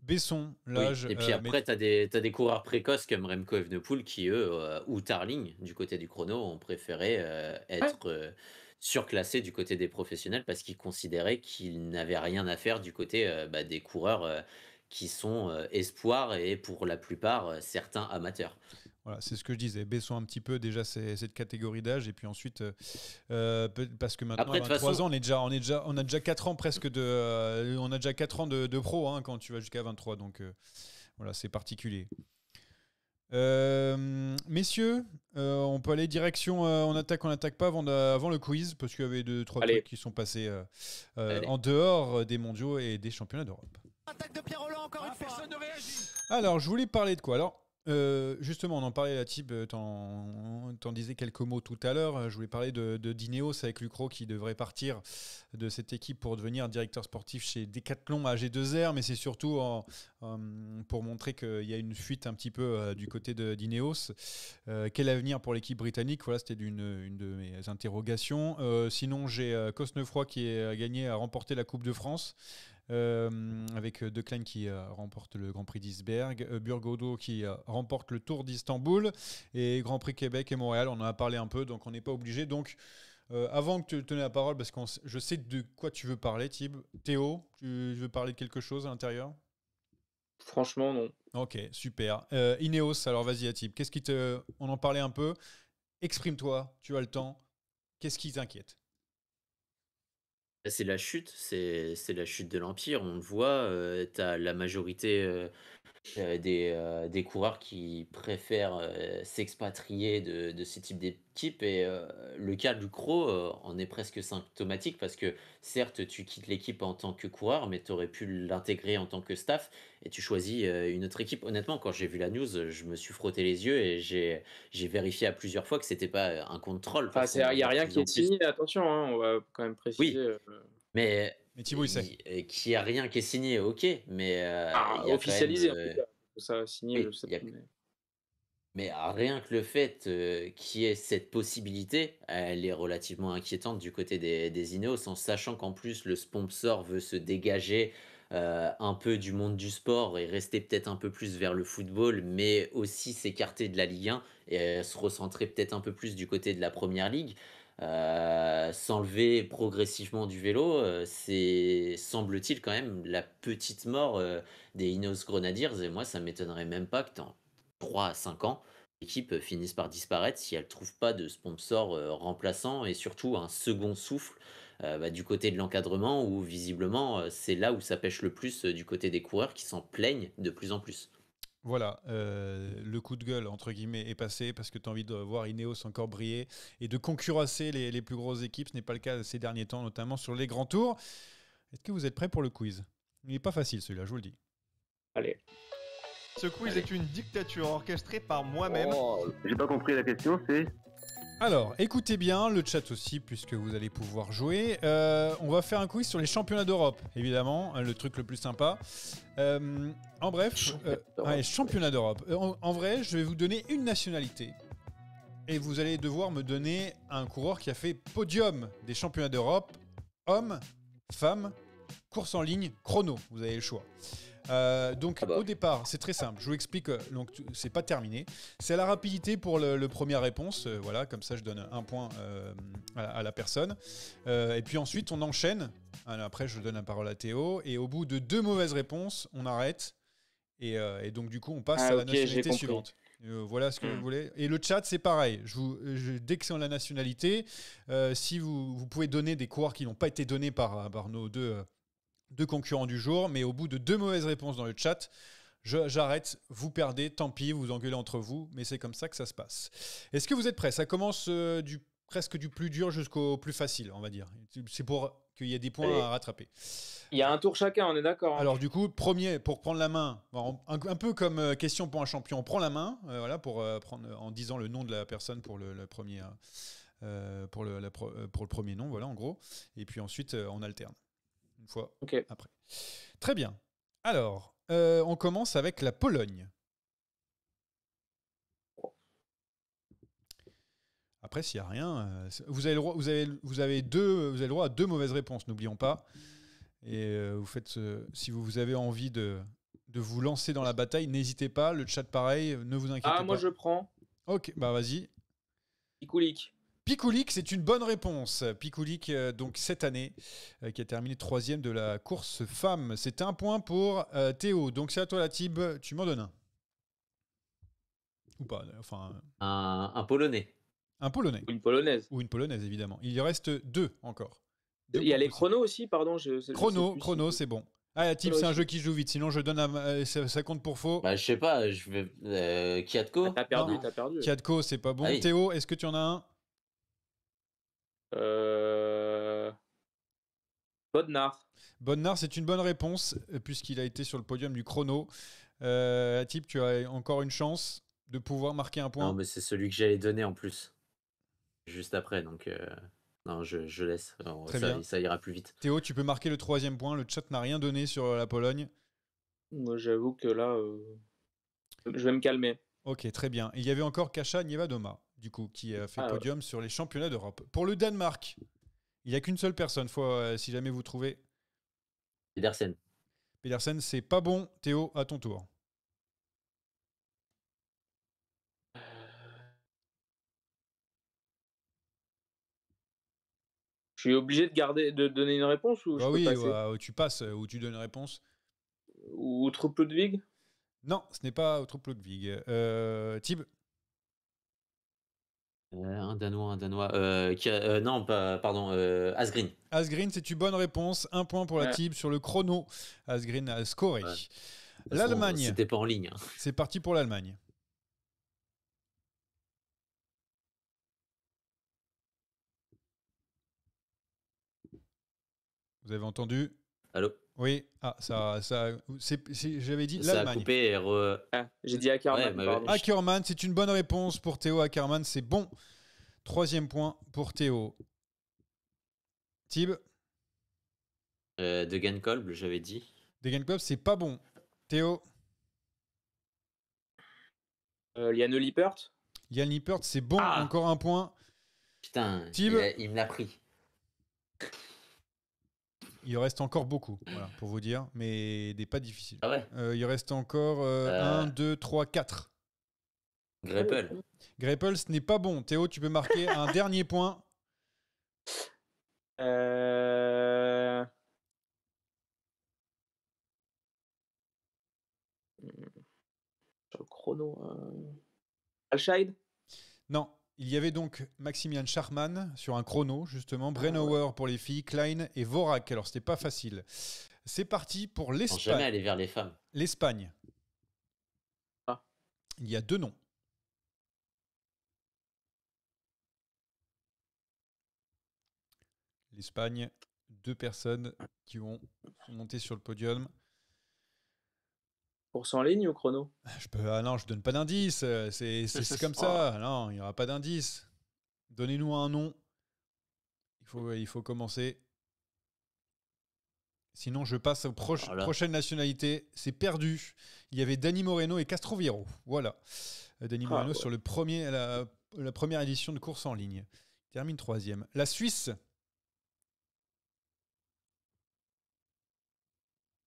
Besson,
oui,
l'âge,
et puis
mais
après, t'as des coureurs précoces comme Remco Evenepoel qui, eux, ou Tarling, du côté du chrono, ont préféré
Ouais.
être surclassés du côté des professionnels parce qu'ils considéraient qu'ils n'avaient rien à faire du côté bah, des coureurs qui sont espoirs et pour la plupart, certains amateurs.
voilà, c'est ce que je disais. Baissons un petit peu déjà cette catégorie d'âge et puis ensuite, parce que maintenant à
Après, de toute
23
façon,
ans, on a déjà 4 ans presque on a déjà 4 ans de pro quand tu vas jusqu'à 23, donc voilà, c'est particulier. Messieurs, on peut aller direction, on attaque pas avant le quiz parce qu'il y avait 2 3 trucs
Allez,
qui sont passés
allez.
en dehors des mondiaux et des championnats d'Europe.
Attaque de Pierre Roland encore une fois.
Personne ne réagit.
Alors, je voulais parler de quoi? Alors, justement, on en parlait, la Tib, t'en disais quelques mots tout à l'heure. Je voulais parler de d'Ineos avec Lucro qui devrait partir de cette équipe pour devenir directeur sportif chez Decathlon à G2R, mais c'est surtout pour montrer qu'il y a une fuite un petit peu du côté d'Ineos. Quel avenir pour l'équipe britannique? Voilà, c'était une de mes interrogations. Sinon, j'ai Cosnefroy qui a gagné, a remporté la Coupe de France. Avec De Klein qui remporte le Grand Prix d'Isberg, Burgodo qui remporte le Tour d'Istanbul et Grand Prix Québec et Montréal. On en a parlé un peu, donc on n'est pas obligé. Donc, avant que tu tenais la parole, parce que je sais de quoi tu veux parler, Thib. Théo, tu veux parler de quelque chose à l'intérieur?
franchement, non.
Ok, super. Ineos, alors vas-y, Thib. On en parlait un peu. Exprime-toi, tu as le temps. Qu'est-ce qui t'inquiète?
C'est la chute, c'est la chute de l'Empire. On le voit, tu as la majorité des coureurs qui préfèrent s'expatrier de ce type d'équipe. Et le cas du Cro en est presque symptomatique parce que certes, tu quittes l'équipe en tant que coureur, mais tu aurais pu l'intégrer en tant que staff et tu choisis une autre équipe. Honnêtement, quand j'ai vu la news, je me suis frotté les yeux et j'ai vérifié à plusieurs fois que c'était pas un contrôle
Enfin,
parce qu'on en
il y a
voit de
rien
plus
qui
en
est
plus.
signé, attention, hein, on va quand même préciser,
Oui, mais
Mais Thibaut, il sait.
qu'il y a rien qui est signé, OK, mais il y a quand même,
officialisé en tout cas. Ça, signé, je
oui,
sais
il y a
pas, mais
mais rien que le fait, qu'il y ait cette possibilité, elle est relativement inquiétante du côté des Ineos, en sachant qu'en plus le sponsor veut se dégager, un peu du monde du sport et rester peut-être un peu plus vers le football, mais aussi s'écarter de la Ligue 1 et se recentrer peut-être un peu plus du côté de la Première Ligue. S'enlever progressivement du vélo, c'est semble-t-il quand même la petite mort, des Ineos Grenadiers et moi ça m'étonnerait même pas que dans 3 à 5 ans, l'équipe finisse par disparaître si elle ne trouve pas de sponsor remplaçant et surtout un second souffle bah, du côté de l'encadrement où visiblement c'est là où ça pêche le plus du côté des coureurs qui s'en plaignent de plus en plus.
Voilà, le coup de gueule, entre guillemets, est passé parce que tu as envie de voir Ineos encore briller et de concurrencer les plus grosses équipes. Ce n'est pas le cas ces derniers temps, notamment sur les grands tours. Est-ce que vous êtes prêts pour le quiz? Il n'est pas facile celui-là, je vous le dis.
allez.
Ce quiz
Allez.
est une dictature orchestrée par moi-même.
Oh, j'ai pas compris la question, c'est.
Alors, écoutez bien le chat aussi, puisque vous allez pouvoir jouer. On va faire un quiz sur les championnats d'Europe, évidemment, le truc le plus sympa. En bref, championnat d'Europe. En vrai, je vais vous donner une nationalité. Et vous allez devoir me donner un coureur qui a fait podium des championnats d'Europe, homme, femme, course en ligne, chrono. Vous avez le choix. Au départ, c'est très simple. Je vous explique. Donc, c'est pas terminé. C'est à la rapidité pour le première réponse. Voilà, comme ça, je donne un point à la personne. Et puis ensuite, on enchaîne. Alors, après, je donne la parole à Théo. Et au bout de 2 mauvaises réponses, on arrête. Et donc, du coup, on passe à la nationalité suivante. Voilà ce que vous voulez. Et le chat, c'est pareil. Dès que c'est la nationalité, si vous pouvez donner des coureurs qui n'ont pas été donnés par nos deux concurrents du jour, mais au bout de 2 mauvaises réponses dans le chat, j'arrête, vous perdez, tant pis, vous engueulez entre vous, mais c'est comme ça que ça se passe. Est-ce que vous êtes prêts ? Ça commence presque du plus dur jusqu'au plus facile, on va dire. C'est pour qu'il y ait des points à rattraper.
Il y a un tour chacun, on est d'accord.
Alors du coup, premier, pour prendre la main, un peu comme question pour un champion, on prend la main, voilà, pour prendre en disant le nom de la personne pour le premier, pour le premier nom, voilà, en gros. Et puis ensuite, on alterne. Une fois après. Très bien. Alors, on commence avec la Pologne. Après, s'il n'y a rien, vous avez le droit à 2 mauvaises réponses, n'oublions pas. Et vous faites, si vous avez envie de vous lancer dans la bataille, n'hésitez pas. Le chat, pareil, ne vous inquiétez pas.
Moi, je prends.
Ok, bah vas-y.
Pikulik.
Pikulik, c'est une bonne réponse. Pikulik, donc cette année, qui a terminé 3e de la course femme. C'est un point pour Théo. Donc c'est à toi la Tib, tu m'en donnes un. Ou pas, enfin...
Un Polonais.
Un Polonais.
Ou une Polonaise.
Ou une Polonaise, évidemment. Il y reste 2 encore.
Il y a les chronos aussi, pardon.
Chrono, c'est bon. Ah, la Tib, c'est un jeu qui joue vite. Sinon, je donne ça compte pour faux.
Bah, je sais pas, je vais... Kiatko.
T'as perdu.
Kiatko, c'est pas bon.
Ah oui.
Théo, est-ce que tu en as un ?
Bodnar,
c'est une bonne réponse, puisqu'il a été sur le podium du chrono. Atip, tu as encore une chance de pouvoir marquer un point.
Non, mais c'est celui que j'allais donner en plus. Juste après, donc... Non, je laisse. Alors, ça ira plus vite.
Théo, tu peux marquer le 3e point. Le chat n'a rien donné sur la Pologne.
Moi, j'avoue que là, je vais me calmer.
Ok, très bien. Il y avait encore Kasia Niewedoma, du coup, qui a fait podium sur les championnats d'Europe. Pour le Danemark, il n'y a qu'une seule personne, si jamais vous trouvez.
Pedersen.
Pedersen, c'est pas bon. Théo, à ton tour.
Je suis obligé de donner une réponse ou je peux passer
tu passes ou tu donnes une réponse.
Ou Trup Ludwig ?
Non, ce n'est pas Trup Ludwig. Tib ?
Un Danois. Asgreen.
Asgreen, c'est une bonne réponse. 1 point pour la Tib sur le chrono. Asgreen a scoré. Ouais. L'Allemagne.
C'était pas en ligne.
C'est parti pour l'Allemagne. Vous avez entendu ?
Allô ?
Oui. Ah, j'avais dit
ça
l'Allemagne.
A coupé
j'ai dit Ackermann.
Ouais,
Ackermann, c'est une bonne réponse pour Théo. Ackermann, c'est bon. 3e point pour Théo. Tib ?
Degenkolb, j'avais dit.
Degenkolb, c'est pas bon. Théo ?
Jan Lippert ?
Jan Lippert, c'est bon. Encore 1 point.
Putain,
Tib ?
il me l'a pris.
Il reste encore beaucoup, voilà, pour vous dire, mais des pas difficiles.
Ah ouais.
Il reste encore 1, 2, 3, 4.
Greipel.
Greipel, ce n'est pas bon. Théo, tu peux marquer un dernier point.
Le chrono. Alscheid ?
Non. Il y avait donc Maximilian Schachmann sur un chrono, justement, Brennauer pour les filles, Klein et Vorak. Alors, c'était pas facile. C'est parti pour l'Espagne.
Jamais aller vers les femmes.
L'Espagne. Il y a 2 noms. L'Espagne, 2 personnes qui sont montées sur le podium.
Course en ligne ou chrono ?
Non, je donne pas d'indice. C'est comme ça. Non, il n'y aura pas d'indice. Donnez-nous un nom. Il faut commencer. Sinon, je passe aux prochaines nationalités. C'est perdu. Il y avait Dani Moreno et Castroviejo. Voilà. Dani Moreno sur la première édition de course en ligne. Il termine 3e. La Suisse.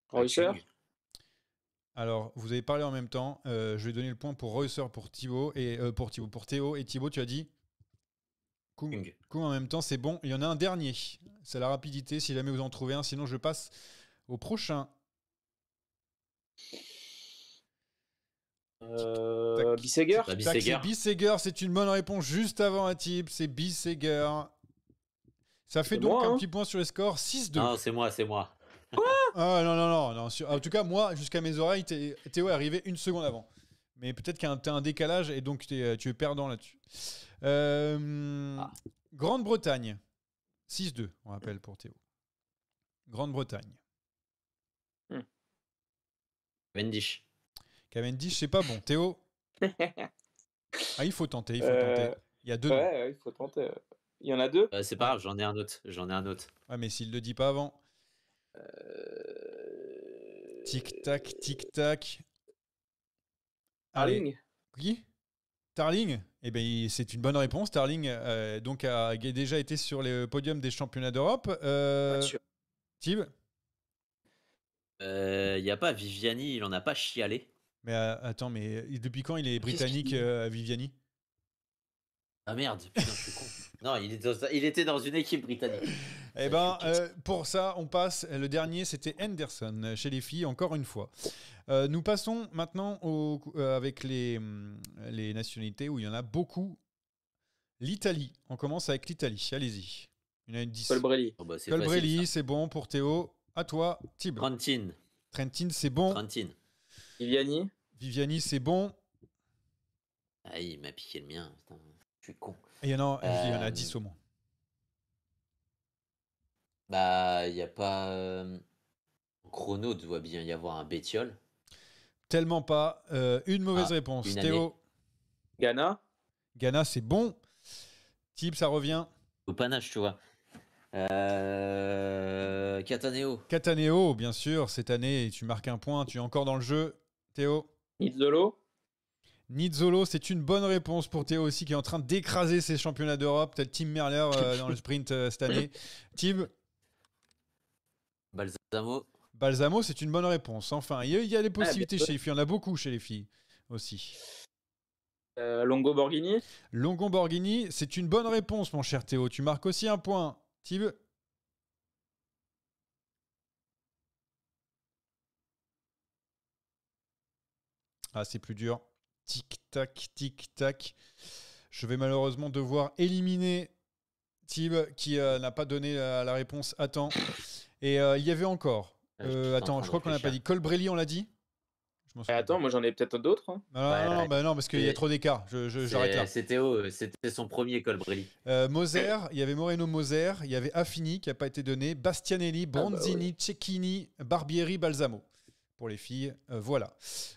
Reusser.
Alors, vous avez parlé en même temps. Je vais donner le point pour Reusser, pour Théo et Thibaut, tu as dit Kung en même temps, c'est bon. Il y en a un dernier. C'est la rapidité, si jamais vous en trouvez un. Sinon, je passe au prochain.
Bisseger.
Bisseger.
Bisseger, c'est une bonne réponse juste avant Atib. C'est Bisseger. Ça fait donc un petit point sur les scores. 6-2.
Non, c'est moi.
Ah non. En tout cas, moi, jusqu'à mes oreilles, Théo est arrivé une seconde avant. Mais peut-être qu'il y a un décalage et donc tu es perdant là-dessus. Grande-Bretagne. 6-2, on rappelle pour Théo. Grande-Bretagne. Cavendish, c'est pas bon. Théo. Il faut tenter. Il y a 2 noms.
Ouais, il faut tenter. Il y en a 2.
C'est pas grave, j'en ai un autre.
Ouais, mais s'il le dit pas avant. Tic-tac, tic-tac.
Tarling.
Qui Tarling. Eh bien, c'est une bonne réponse. Tarling donc a déjà été sur le podium des championnats d'Europe. Tib.
Il n'y a pas Viviani, il en a pas chialé.
Mais attends, mais depuis quand il est britannique, Viviani?
Ah merde, putain, je suis con. Non, il était dans une équipe britannique.
Eh ben, pour ça, on passe. Le dernier, c'était Henderson chez les filles, encore une fois. Nous passons maintenant avec les nationalités où il y en a beaucoup. L'Italie. On commence avec l'Italie. Allez-y. Il y en a une 10.
Colbrelli.
Colbrelli, c'est bon pour Théo. À toi, Tib. Trentin, c'est bon. Viviani, c'est bon.
Ah, il m'a piqué le mien. Putain, je suis con.
Il y en a 10 au moins.
Bah, il n'y a pas. Chrono, doit bien y avoir un Bétiol.
Tellement pas. Une mauvaise réponse. Théo.
Ghana,
c'est bon. Tib, ça revient.
Au panache, tu vois. Cataneo,
bien sûr, cette année, tu marques un point, tu es encore dans le jeu. Théo. Nizzolo, c'est une bonne réponse pour Théo aussi, qui est en train d'écraser ses championnats d'Europe, tel Tim Merler dans le sprint cette année. Tib. Balsamo, c'est une bonne réponse. Enfin, il y a des possibilités chez les filles, il y en a beaucoup chez les filles aussi.
Longo Borghini,
c'est une bonne réponse, mon cher Théo. Tu marques aussi un point. Tib. Ah, c'est plus dur. Tic-tac, tic-tac. Je vais malheureusement devoir éliminer Tib, qui n'a pas donné la réponse à temps. Et il y avait encore. Attends, je crois qu'on n'a pas dit. Colbrelli, on l'a dit?
Attends, moi j'en ai peut-être d'autres.
Non, parce qu'il y a trop d'écart. J'arrête là.
C'était son premier Colbrelli.
Moser, il y avait Moreno Moser, il y avait Affini qui n'a pas été donné, Bastianelli, Bronzini, Cecchini, Barbieri, Balsamo. Pour les filles, voilà.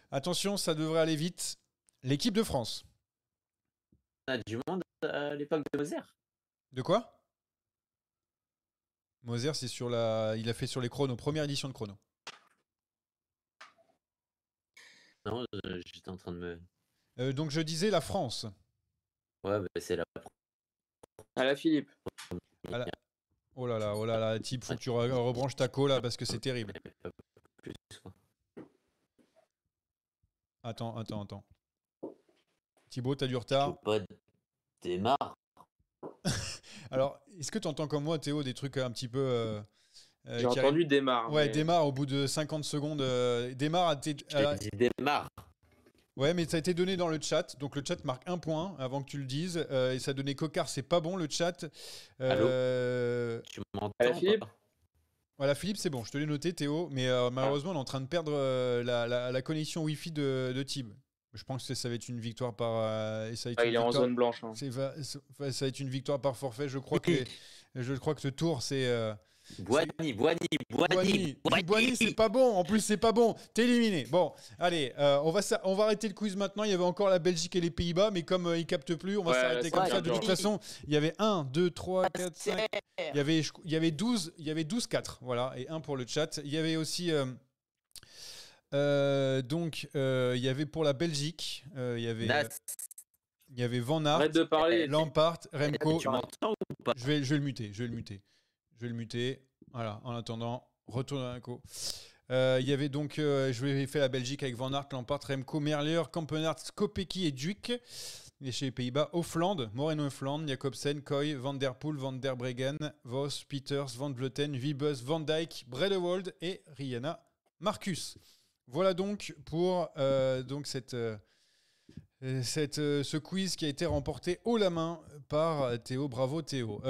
Attention, ça devrait aller vite. L'équipe de France.
On a du monde à l'époque de Moser.
De quoi? Moser, c'est il a fait sur les chronos, première édition de chrono.
Non, j'étais en train de me...
donc je disais la France.
Ouais, c'est la...
À la Philippe.
Oh là là, Tib, faut que tu rebranches ta co là parce que c'est terrible. Attends. Thibaut, t'as du retard.
Démarre.
Alors, est-ce que tu entends comme moi, Théo, des trucs un petit peu...
J'ai entendu démarre.
Ouais, démarre au bout de 50 secondes. Démarre.
Démarre.
Ouais, mais ça a été donné dans le chat. Donc le chat marque un point avant que tu le dises. Et ça a donné Cocard, c'est pas bon le chat.
Allô, tu m'entends,
Philippe?
Voilà, Philippe, c'est bon. Je te l'ai noté, Théo. Mais malheureusement, on est en train de perdre la connexion Wi-Fi de Tib. Je pense que ça va être une victoire par...
il est en zone blanche.
Ça va être une victoire par forfait. Je crois que ce tour, c'est
Boigny,
Boigny, c'est pas bon. En plus, c'est pas bon. T'es éliminé. Bon, allez, on va arrêter le quiz maintenant. Il y avait encore la Belgique et les Pays-Bas, mais comme ils captent plus, on va s'arrêter comme ça. De toute façon, il y avait 1, 2, 3, 4, 5. Il y avait 12-4. Voilà, et 1 pour le chat. Il y avait aussi. Il y avait pour la Belgique, il y avait Van Aert,
Arrête de parler.
Lampard, Remco.
Tu m'entends ou pas?
Je vais le muter. Voilà, en attendant, retourne à Remco. Il y avait donc, je vais faire la Belgique avec Van Aert, Lampard, Remco, Merlier, Kampenaerts, Kopecky et Duyck. Et chez les Pays-Bas, Hofland, Moreno-Hofland, Jacobsen, Koy, Van Der Poel, Van Der Breggen, Vos, Peters, Van Vleuten, Wiebes, Van Dijk, Bredewold et Rihanna Marcus. Voilà donc pour ce quiz qui a été remporté haut la main par Théo. Bravo Théo.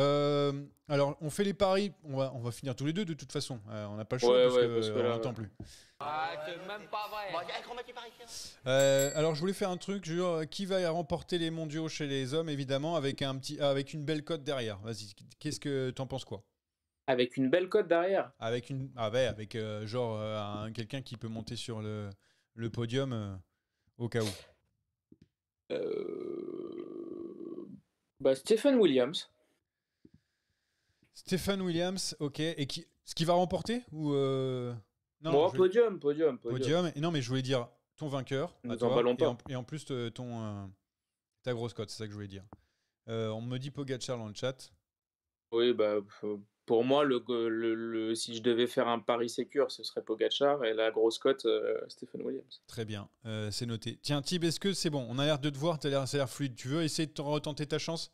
Alors on fait les paris, on va finir tous les deux de toute façon. On n'a pas le choix parce qu'on n'entend plus.
C'est même pas vrai.
Alors je voulais faire un truc, qui va remporter les mondiaux chez les hommes évidemment avec une belle cote derrière. Vas-y, qu'est-ce que t'en penses quoi?
Avec une belle cote derrière.
Avec quelqu'un qui peut monter sur le podium au cas où.
Stephen Williams.
Stephen Williams, ok. Et ce qui va remporter ou non,
Bon, podium.
Et non, mais je voulais dire ton vainqueur à toi, et en plus ta grosse cote, c'est ça que je voulais dire. On me dit Pogacar dans le chat.
Oui, pour moi, si je devais faire un pari sécure, ce serait Pogacar et la grosse cote, Stephen Williams.
Très bien, c'est noté. Tiens, Thib, est-ce que c'est bon? On a l'air de te voir, ça a l'air fluide. Tu veux essayer de retenter ta chance?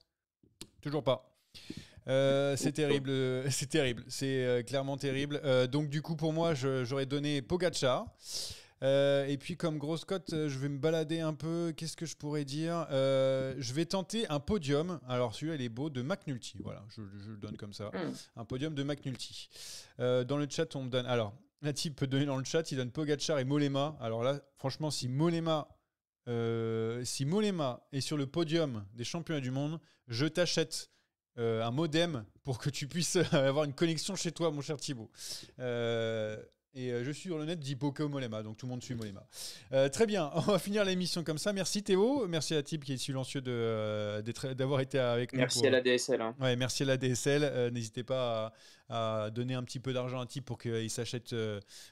Toujours pas. C'est terrible, c'est clairement terrible. Donc du coup, pour moi, j'aurais donné Pogacar. Et puis comme grosse cote, je vais me balader un peu. Qu'est-ce que je pourrais dire? Je vais tenter un podium. Alors celui-là, il est beau, de McNulty. Voilà, je le donne comme ça. Un podium de McNulty. Dans le chat, on me donne... Alors, un type peut donner dans le chat, il donne Pogacar et Mollema. Alors là, franchement, si Mollema est sur le podium des championnats du monde, je t'achète un modem pour que tu puisses avoir une connexion chez toi, mon cher Thibaut. Et je suis sur le net, dit Poco Mollema, donc tout le monde suit Mollema. Très bien, on va finir l'émission comme ça. Merci Théo, merci à Thib qui est silencieux d'avoir été avec nous.
Merci à la DSL.
Ouais, merci à la DSL. N'hésitez pas à donner un petit peu d'argent à Thib pour qu'il s'achète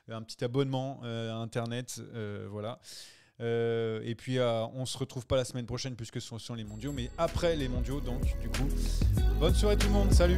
un petit abonnement à Internet. Voilà. Et puis on se retrouve pas la semaine prochaine puisque ce sont les mondiaux, mais après les mondiaux. Donc du coup, bonne soirée tout le monde. Salut.